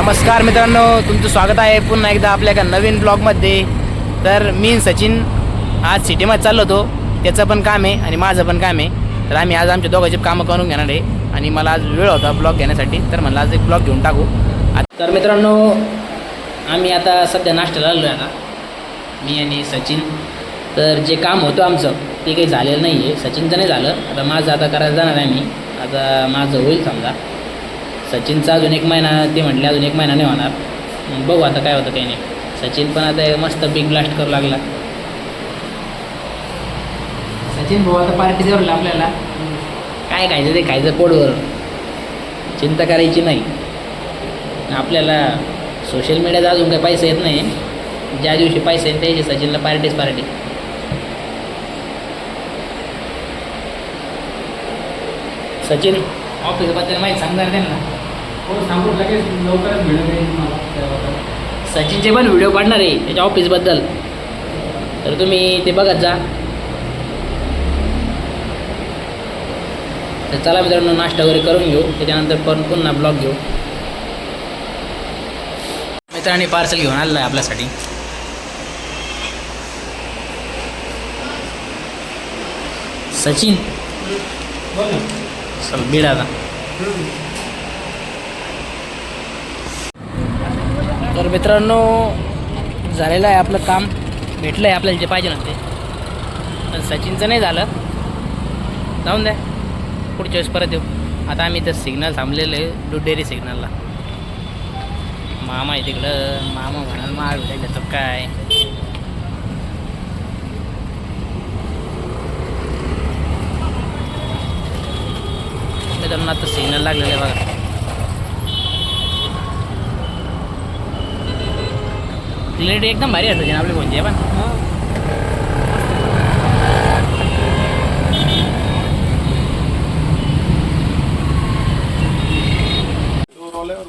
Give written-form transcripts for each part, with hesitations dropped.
नमस्कार मित्रांनो, तुमचं स्वागत आहे पुन्हा एकदा आपल्या एका नवीन ब्लॉगमध्ये. तर मी सचिन आज सिटीमध्ये चाललो होतो. त्याचं पण काम आहे आणि माझं पण काम आहे. तर आम्ही आज आमच्या दोघांचे कामं करून घेणार आहे आणि मला आज वेळ होता ब्लॉग घेण्यासाठी, तर म्हणलं आज एक ब्लॉग घेऊन टाकू. तर मित्रांनो, आम्ही आता सध्या नाश्त्याला आलो आहे. आता मी आणि सचिन. तर जे काम होतं आमचं ते काही झालेलं नाही आहे. सचिनचं नाही झालं, आता माझं आता करायला जाणार आहे मी. आता माझं होईल समजा. सचिनचा अजून 1 महिना, ते म्हटले अजून 1 महिना नाही होणार. बघू आता काय होतं काही नाही. सचिन पण आता मस्त बिग ब्लास्ट करू लागला. सचिन भाऊ आता पार्टी देवरला आपल्याला. काय खायचं ते खायचं पोटवर, चिंता करायची नाही. आपल्याला सोशल मीडियाचा अजून काही पैसे येत नाही. ज्या दिवशी पैसे येईल त्या दिवशी सचिनला पार्टी. सचिन ऑफिसबद्दल माहिती सांगणार त्यांना. हो सांगू लगेच लवकरच व्हिडिओ येईल तुम्हाला. सचिनचे पण व्हिडिओ काढणार आहे त्याच्या ऑफिसबद्दल, तर तुम्ही ते बघत जा. तर चला मित्रांनो, नाश्ता वगैरे करून घेऊ, त्याच्यानंतर पण पुन्हा ब्लॉग घेऊ. मित्रांनी पार्सल घेऊन आलेलं आहे आपल्यासाठी. सचिन चल बीड आता. तर मित्रांनो, झालेलं आहे आपलं काम. भेटलं आहे आपल्याला जे पाहिजे नव्हते. पण सचिनचं नाही झालं. जाऊन द्या, पुढच्या वेळेस परत येऊ. आता आम्ही इथं सिग्नल थांबलेलं आहे, दूध डेअरी सिग्नलला. मामा आहे तिकडं. मामा म्हणाल माळ भेटायचं काय. त्यांना आता सिग्नल लागलेलं आहे बघा. क्लिअरिटी एकदम भारी असते आपली कोणती पण.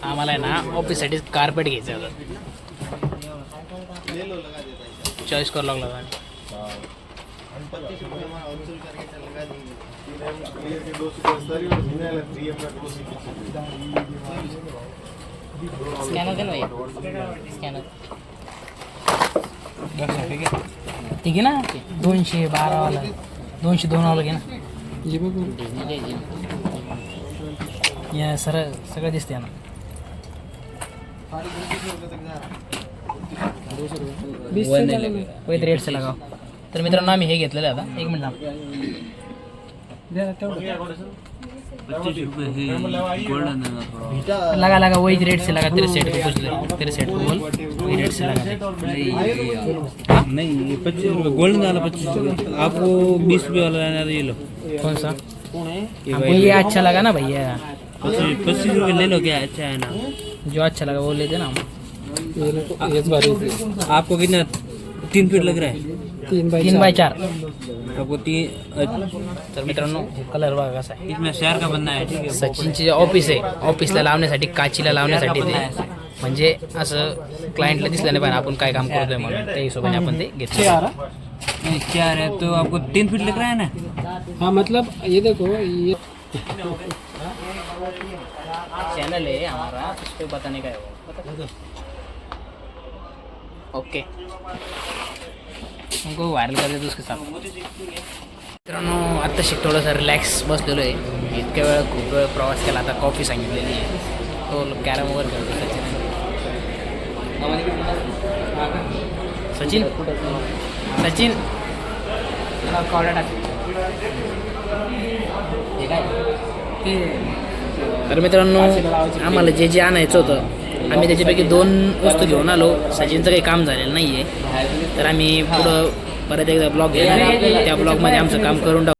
आम्हाला आहे ना ऑफिससाठी कार्पेट घ्यायचं होतं. चॉईस करू लागला होता. स्कॅनर दे ना भाई. स्कॅनर ठीक आहे ना. 212 वाला, 202 वाला घे ना. या सगळं दिसते ना. वैध रेट से लगाव. तर मित्रांनो, आम्ही हे घेतलेलं आहे आता. 1 मिनिट लगा वही रेट से लगा. तेरे सेट को पूछ ले, तेरे सेट को बोल वही रेट से लगा. नहीं 25 रुपये गोल्डन वाला 25 रुपये. आपको 20 रुपये वाला लेना है, ये लो. कौन सा? हमको ये अच्छा लगा ना भैया. 25 रुपये ले लो, क्या अच्छा है ना. जो अच्छा लगा वो ले देना हम. आपको कितना 3 फीट लग रहा है? 3x4. आपको 3. तर मित्रांनो, कलर बघा कसा आहे. इसमें शेयर का बनना है, ठीक है. सचिनचे जे ऑफिस आहे, ऑफिसला लावण्यासाठी, काचीला लावण्यासाठी ते म्हणजे असं क्लायंटला दिसलं नाही पाहिजे आपण काय काम करतोय म्हणून. त्या हिशोबाने आपण ते घेतलं. नहीं 4 है तो आपको 3 फीट लग रहा है ना. हाँ मतलब ये देखो, ये चैनल है हमारा, उस पर बताने का है वो. ओके, हमको वायरल कर देतो उसके साथ. मित्रांनो, आत्ताशी थोडंसं रिलॅक्स बसलेलो आहे. इतक्या वेळ खूप वेळ प्रवास केला. आता कॉफी सांगितलेली आहे. तो कॅरम वगैरे खेळतो सचिन. सचिन कॉर्डर टाक. तर मित्रांनो, आम्हाला जे जे आणायचं होतं आम्ही त्याच्यापैकी 2 वस्तू घेऊन आलो. सचिनचं काही काम झालेलं नाही आहे. तर आम्ही पुढं परत एकदा ब्लॉग घेणार आहे. त्या ब्लॉगमध्ये आमचं काम करून टाकू.